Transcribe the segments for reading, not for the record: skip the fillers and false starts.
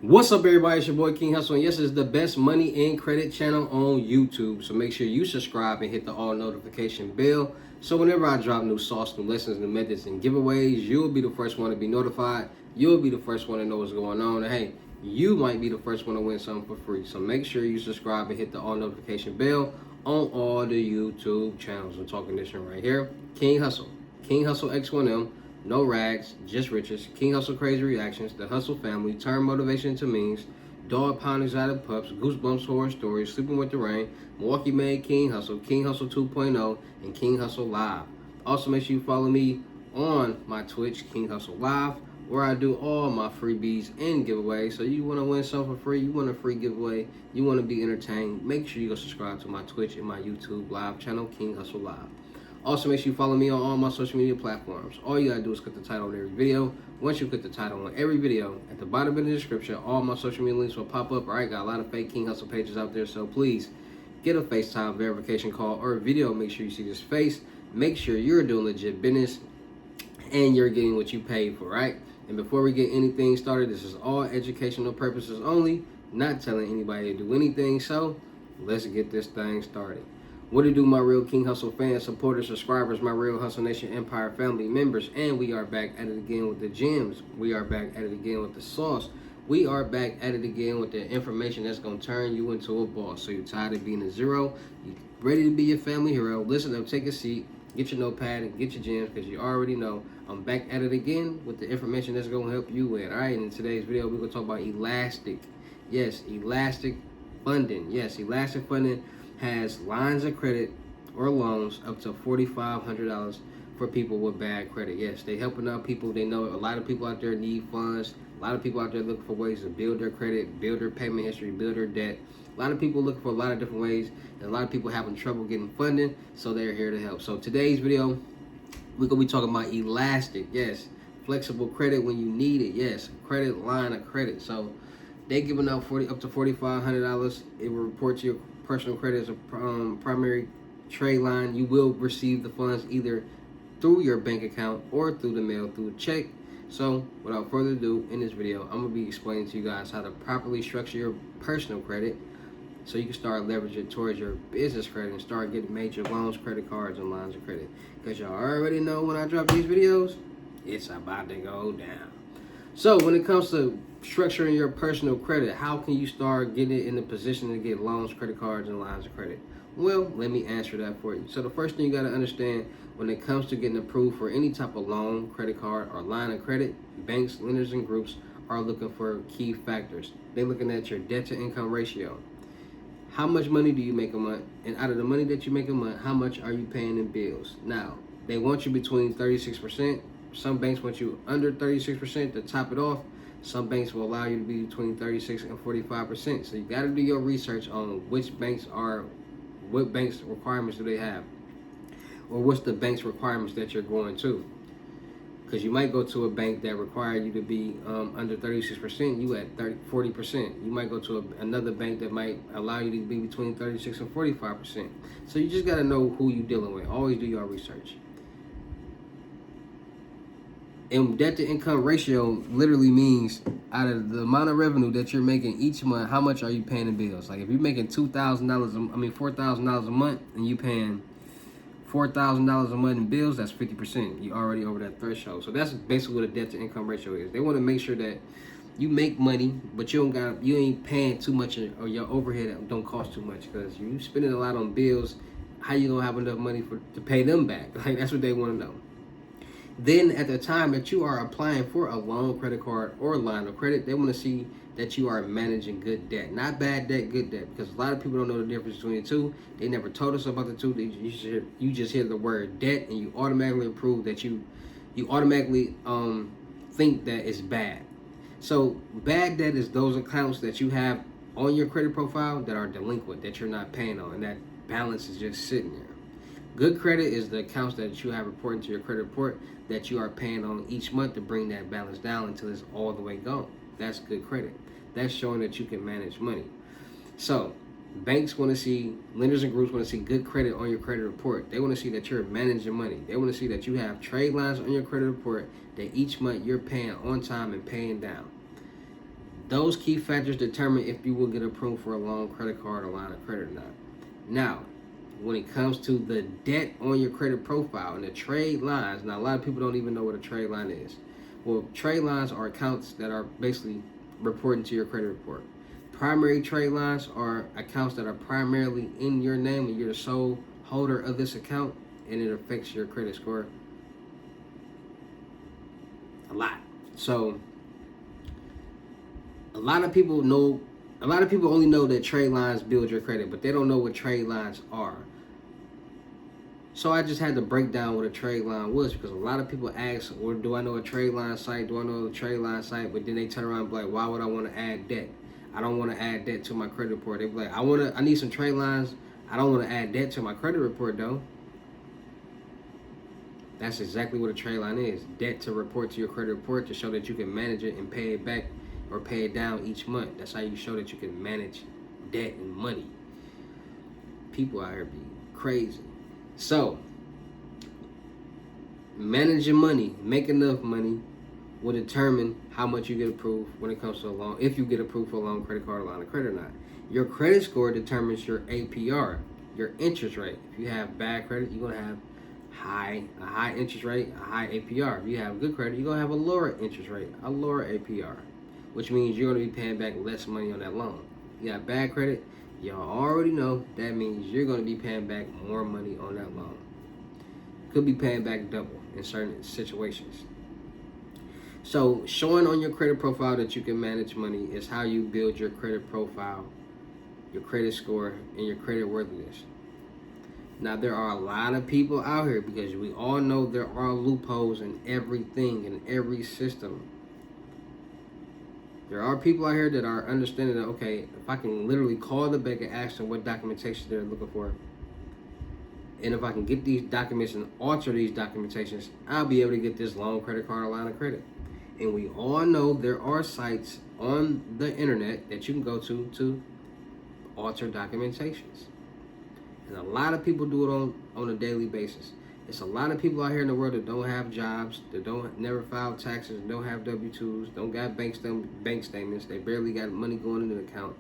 What's up, everybody? It's your boy King Hustle, and yes, it's the best money and credit channel on YouTube. So make sure you subscribe and hit the all notification bell. So whenever I drop new sauce, new lessons, new methods, and giveaways, you'll be the first one to be notified. You'll be the first one to know what's going on. And hey, you might be the first one to win something for free. So make sure you subscribe and hit the all notification bell on all the YouTube channels. I'm talking this one right here, King Hustle, King Hustle X1M. No rags, just riches. King Hustle crazy reactions. The Hustle family. Turn motivation into memes. Dog pound exotic pups. Goosebumps horror stories. Sleeping with the rain. Milwaukee made King Hustle. King Hustle 2.0. And King Hustle Live. Also make sure you follow me on my Twitch, King Hustle Live, where I do all my freebies and giveaways. So you want to win something for free, you want a free giveaway, you want to be entertained, make sure you go subscribe to my Twitch and my YouTube live channel, King Hustle Live. Also, make sure you follow me on all my social media platforms. All you gotta do is click the title on every video. Once you click the title on every video, at the bottom of the description, all my social media links will pop up. All right, got a lot of fake King Hustle pages out there, so please get a FaceTime verification call or a video. Make sure you see this face. Make sure you're doing legit business and you're getting what you paid for, right? And before we get anything started, this is all educational purposes only, not telling anybody to do anything. So let's get this thing started. What it do, my real King Hustle fans, supporters, subscribers, my real Hustle Nation Empire family members, and we are back at it again with the gems. We are back at it again with the sauce. We are back at it again with the information that's going to turn you into a boss. So you're tired of being a zero, you ready to be your family hero. Listen up, take a seat, get your notepad, and get your gems, because you already know I'm back at it again with the information that's going to help you win. All right, in today's video, we're going to talk about elastic. Yes, elastic funding. Yes, elastic funding has lines of credit or loans up to $4,500 for people with bad credit. Yes, they helping out people. They know a lot of people out there need funds. A lot of people out there looking for ways to build their credit, build their payment history, build their debt. A lot of people looking for a lot of different ways, and a lot of people having trouble getting funding, so they're here to help. So today's video, we're going to be talking about elastic. Yes, flexible credit when you need it. Yes, credit line of credit. So they giving out up to $4,500. It will report to your personal credit as a primary trade line. You will receive the funds either through your bank account or through the mail, through a check. So without further ado, in this video, I'm going to be explaining to you guys how to properly structure your personal credit so you can start leveraging it towards your business credit and start getting major loans, credit cards, and lines of credit. Because y'all already know when I drop these videos, it's about to go down. So when it comes to structuring your personal credit, how can you start getting it in the position to get loans, credit cards, and lines of credit? Well, let me answer that for you. So the first thing you got to understand when it comes to getting approved for any type of loan, credit card, or line of credit, banks, lenders, and groups are looking for key factors. They're looking at your debt to income ratio. How much money do you make a month? And out of the money that you make a month, how much are you paying in bills? Now, they want you between 36%. Some banks want you under 36% to top it off. Some banks will allow you to be between 36 and 45%. So you got to do your research on which banks are, what banks requirements do they have, or what's the bank's requirements that you're going to. Because you might go to a bank that require you to be under 36%, you at 40%. You might go to another bank that might allow you to be between 36 and 45%. So you just got to know who you're dealing with. Always do your research. And debt to income ratio literally means out of the amount of revenue that you're making each month, how much are you paying in bills? Like if you're making $4,000 a month, and you paying $4,000 a month in bills, that's 50%. You're already over that threshold. So that's basically what a debt to income ratio is. They want to make sure that you make money, but you ain't paying too much, or your overhead don't cost too much. Because you spending a lot on bills, how you gonna have enough money to pay them back? Like that's what they want to know. Then at the time that you are applying for a loan, credit card, or line of credit, they want to see that you are managing good debt. Not bad debt, good debt. Because a lot of people don't know the difference between the two. They never told us about the two. You just hear the word debt and you automatically approve that you automatically think that it's bad. So bad debt is those accounts that you have on your credit profile that are delinquent, that you're not paying on, and that balance is just sitting there. Good credit is the accounts that you have reporting to your credit report that you are paying on each month to bring that balance down until it's all the way gone. That's good credit. That's showing that you can manage money. So banks want to see, lenders and groups want to see good credit on your credit report. They want to see that you're managing money. They want to see that you have trade lines on your credit report that each month you're paying on time and paying down. Those key factors determine if you will get approved for a loan, credit card, or line of credit or not. Now, when it comes to the debt on your credit profile and the trade lines, now a lot of people don't even know what a trade line is. Well, trade lines are accounts that are basically reporting to your credit report. Primary trade lines are accounts that are primarily in your name and you're the sole holder of this account, and it affects your credit score a lot. So a lot of people only know that trade lines build your credit, but they don't know what trade lines are. So I just had to break down what a trade line was, because a lot of people ask, well, do I know a trade line site? Do I know a trade line site? But then they turn around and be like, why would I want to add debt? I don't want to add debt to my credit report. They be like, I need some trade lines. I don't want to add debt to my credit report though. That's exactly what a trade line is. Debt to report to your credit report to show that you can manage it and pay it back or pay it down each month. That's how you show that you can manage debt and money. People out here be crazy. So, managing money, make enough money, will determine how much you get approved when it comes to a loan, if you get approved for a loan, credit card, or line of credit or not. Your credit score determines your APR, your interest rate. If you have bad credit, you're going to have a high interest rate, a high APR. If you have good credit, you're going to have a lower interest rate, a lower APR, which means you're going to be paying back less money on that loan. If you have bad credit, y'all already know that means you're going to be paying back more money on that loan. Could be paying back double in certain situations. So showing on your credit profile that you can manage money is how you build your credit profile, your credit score, and your credit worthiness. Now, there are a lot of people out here, because we all know there are loopholes in everything, in every system. There are people out here that are understanding that, okay, if I can literally call the bank and ask them what documentation they're looking for, and if I can get these documents and alter these documentations, I'll be able to get this loan, credit card, or line of credit. And we all know there are sites on the internet that you can go to alter documentations. And a lot of people do it on a daily basis. It's a lot of people out here in the world that don't have jobs, that never file taxes, don't have W-2s, don't got bank statements, they barely got money going into the account.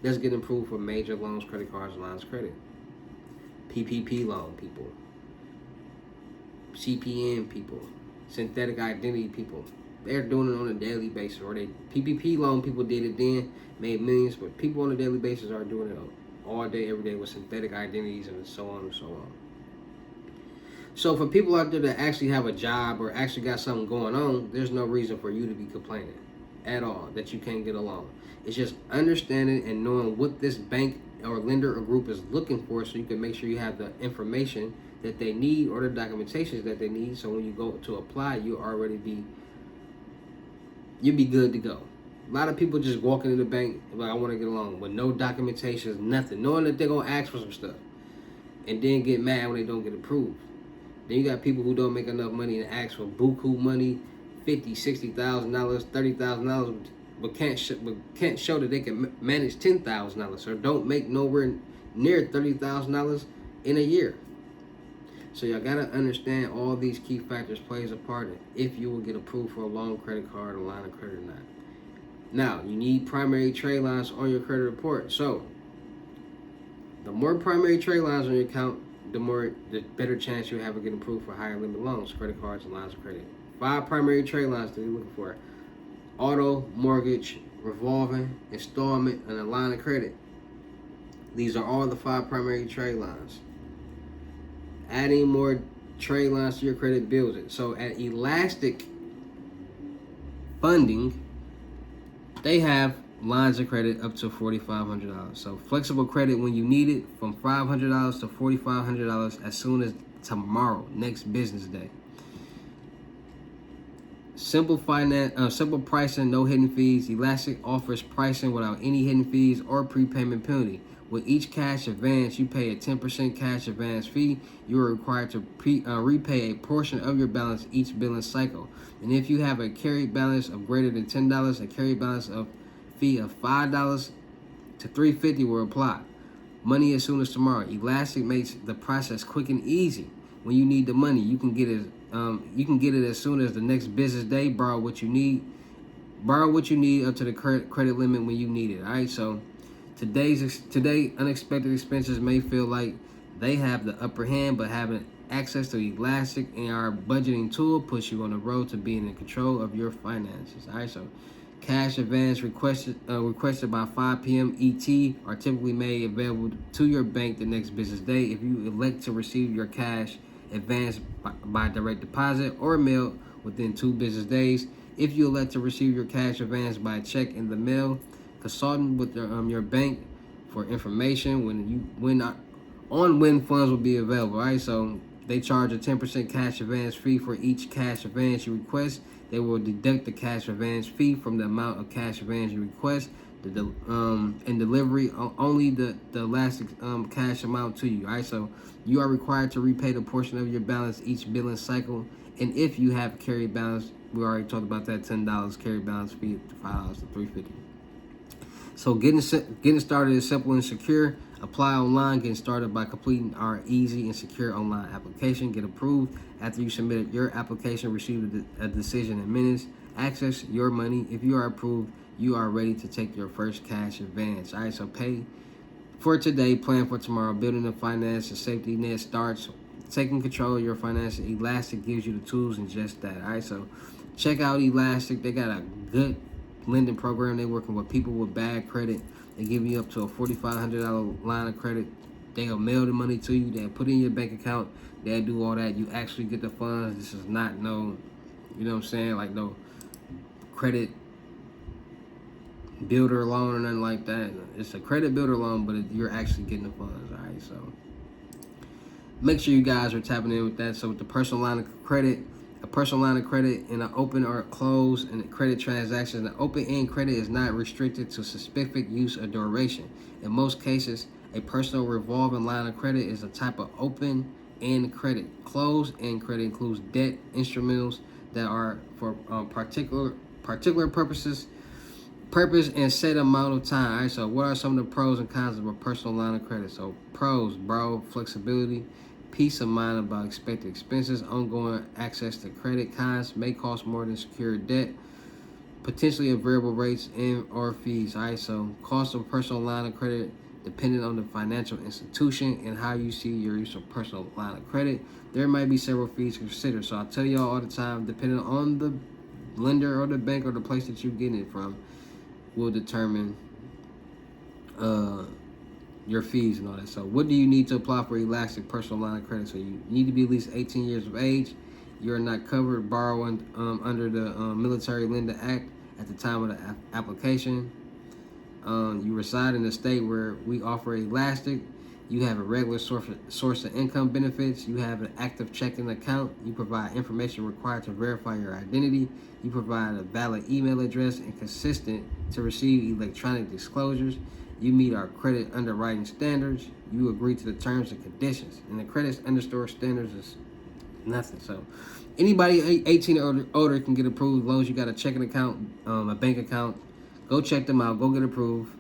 That's getting approved for major loans, credit cards, and lines of credit. PPP loan people, CPN people, synthetic identity people. They're doing it on a daily basis. Or PPP loan people did it then, made millions, but people on a daily basis are doing it all day, every day with synthetic identities and so on and so on. So for people out there that actually have a job or actually got something going on, there's no reason for you to be complaining at all that you can't get a loan. It's just understanding and knowing what this bank or lender or group is looking for, so you can make sure you have the information that they need or the documentations that they need, so when you go to apply, you'll be good to go. A lot of people just walk into the bank like, I want to get a loan, with no documentations, nothing, knowing that they're going to ask for some stuff, and then get mad when they don't get approved. Then you got people who don't make enough money and ask for buku money, $50,000, $60,000, $30,000, but can't show that they can manage $10,000, or don't make nowhere near $30,000 in a year. So y'all gotta understand all these key factors plays a part in if you will get approved for a loan, credit card, or line of credit or not. Now, you need primary trade lines on your credit report. So the more primary trade lines on your account, the better chance you have of getting approved for higher limit loans, credit cards, and lines of credit. 5 primary trade lines that you're looking for: auto, mortgage, revolving, installment, and a line of credit. These are all the 5 primary trade lines. Adding more trade lines to your credit builds it. So at Elastic Funding, they have lines of credit up to $4,500. So flexible credit when you need it, from $500 to $4,500 as soon as tomorrow, next business day. Simple pricing, no hidden fees. Elastic offers pricing without any hidden fees or prepayment penalty. With each cash advance, you pay a 10% cash advance fee. You are required to repay a portion of your balance each billing cycle. And if you have a carried balance of greater than $10, a carried balance of fee of $5 to $350 will apply. Money as soon as tomorrow. Elastic makes the process quick and easy. When you need the money, you can get it as soon as the next business day. Borrow what you need Borrow what you need up to the credit limit when you need it. All right, so today unexpected expenses may feel like they have the upper hand, but having access to Elastic and our budgeting tool puts you on the road to being in control of your finances. All right, so cash advance requested by 5 p.m. ET are typically made available to your bank the next business day. If you elect to receive your cash advance by direct deposit or mail within 2 business days, if you elect to receive your cash advance by check in the mail, consulting with your bank for information when funds will be available. All right, so they charge a 10% cash advance fee for each cash advance you request. They will deduct the cash advance fee from the amount of cash advance you request. And delivery only the last cash amount to you. All right, so you are required to repay the portion of your balance each billing cycle. And if you have carry balance, we already talked about that, $10 carry balance fee to $5 to $3.50. So getting started is simple and secure. Apply online. Getting started by completing our easy and secure online application. Get approved after you submitted your application. Receive a decision in minutes. Access your money. If you are approved, you are ready to take your first cash advance. All right, so pay for today, plan for tomorrow. Building a finance and safety net starts taking control of your finances. Elastic gives you the tools and just that. All right, so check out Elastic. They got a good lending program. They're working with people with bad credit. They give you up to a $4,500 line of credit. They'll mail the money to you. They'll put it in your bank account. They'll do all that. You actually get the funds. This is not no, you know what I'm saying, like no credit builder loan or nothing like that. It's a credit builder loan, but you're actually getting the funds. All right, so make sure you guys are tapping in with that. So with the personal line of credit, a personal line of credit in an open or closed and credit transaction, an open-end credit is not restricted to specific use or duration. In most cases, a personal revolving line of credit is a type of open-end credit. Closed-end credit includes debt instrumentals that are for particular purpose and set amount of time. All right, so what are some of the pros and cons of a personal line of credit? So pros: broad flexibility, peace of mind about expected expenses, ongoing access to credit. Cons: may cost more than secured debt, potentially at variable rates and or fees. All right, so cost of personal line of credit depending on the financial institution and how you see your use of personal line of credit. There might be several fees to consider. So I tell y'all all the time, depending on the lender or the bank or the place that you're getting it from, will determine your fees and all that. So what do you need to apply for Elastic personal line of credit? So you need to be at least 18 years of age. You're not covered borrowing under the Military Lender Act at the time of the application. You reside in a state where we offer Elastic. You have a regular source of income benefits. You have an active checking account. You provide information required to verify your identity. You provide a valid email address and consistent to receive electronic disclosures. You meet our credit underwriting standards. You agree to the terms and conditions. And the credit underscore standards is nothing. So anybody 18 or older can get approved as long as you got a checking account, a bank account. Go check them out. Go get approved.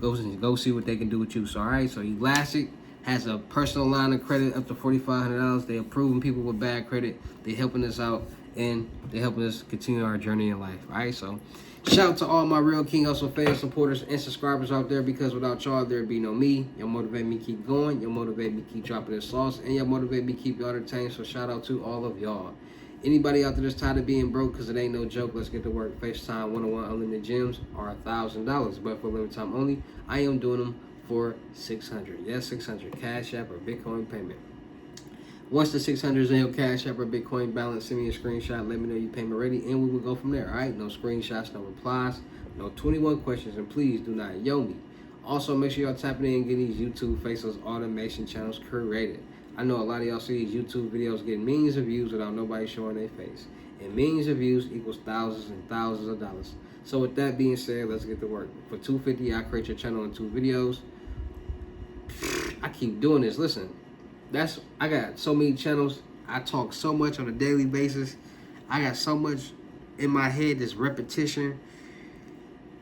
Go see what they can do with you. So all right, so Elastic has a personal line of credit up to $4,500. They approving people with bad credit. They helping us out and they helping us continue our journey in life. All right, so shout out to all my Real King Hustle fans, supporters, and subscribers out there, because without y'all, there'd be no me. Y'all motivate me keep going. Y'all motivate me keep dropping this sauce. And y'all motivate me keep y'all entertained. So shout out to all of y'all. Anybody out there that's tired of being broke, because it ain't no joke, let's get to work. FaceTime 101 Unlimited Gems are $1,000, but for limited time only. I am doing them for $600. Yes, $600. Cash App or Bitcoin payment. Once the $600 is in your Cash App or Bitcoin balance, send me a screenshot. Let me know your payment ready, and we will go from there. All right, no screenshots, no replies, no 21 questions, and please do not yo me. Also, make sure y'all tapping in and getting these YouTube faceless automation channels created. I know a lot of y'all see these YouTube videos getting millions of views without nobody showing their face. And millions of views equals thousands and thousands of dollars. So with that being said, let's get to work. For $250, I create your channel in 2 videos. I keep doing this. Listen, I got so many channels. I talk so much on a daily basis. I got so much in my head, this repetition.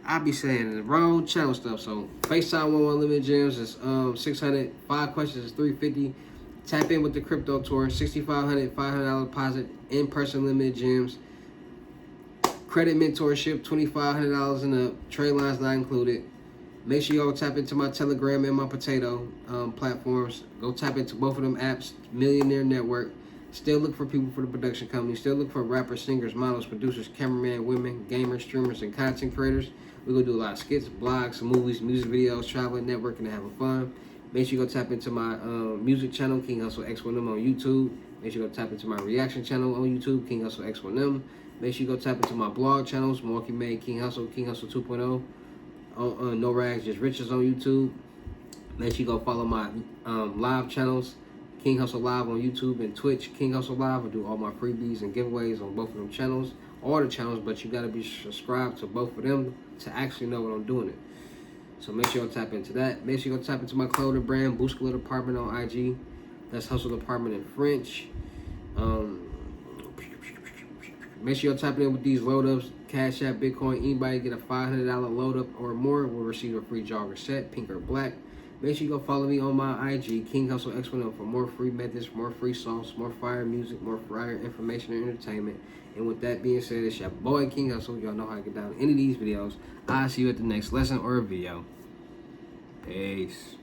I be saying the wrong channel stuff. So FaceTime 101 Limited Gems is 600. 5 questions is $350. Tap in with the crypto tour, $6,500, $500 deposit, in-person limited gems. credit mentorship, $2,500 and up. Tradeline's not included. Make sure y'all tap into my Telegram and my Potato platforms. Go tap into both of them apps. Millionaire Network. Still look for people for the production company. Still look for rappers, singers, models, producers, cameramen, women, gamers, streamers, and content creators. We're going to do a lot of skits, blogs, movies, music videos, traveling, networking, and having fun. Make sure you go tap into my music channel, King Hustle X1M on YouTube. Make sure you go tap into my reaction channel on YouTube, King Hustle X1M. Make sure you go tap into my blog channels, Milwaukee Made, King Hustle 2.0. No Rags, Just Riches on YouTube. Make sure you go follow my live channels, King Hustle Live on YouTube and Twitch, King Hustle Live. I do all my freebies and giveaways on both of them channels, all the channels, but you got to be subscribed to both of them to actually know what I'm doing it. So make sure you tap into that. Make sure you go tap into my clothing brand, Bouscular Department on IG. That's Hustle Department in French. Make sure you're tapping in with these load ups. Cash App, Bitcoin. Anybody get a $500 load up or more will receive a free jogger set, pink or black. Make sure you go follow me on my IG, King Hustle X1M, for more free methods, more free songs, more fire music, more fire information and entertainment. And with that being said, it's your boy King Hustle. Y'all know how to get down any of these videos. I'll see you at the next lesson or video. Peace.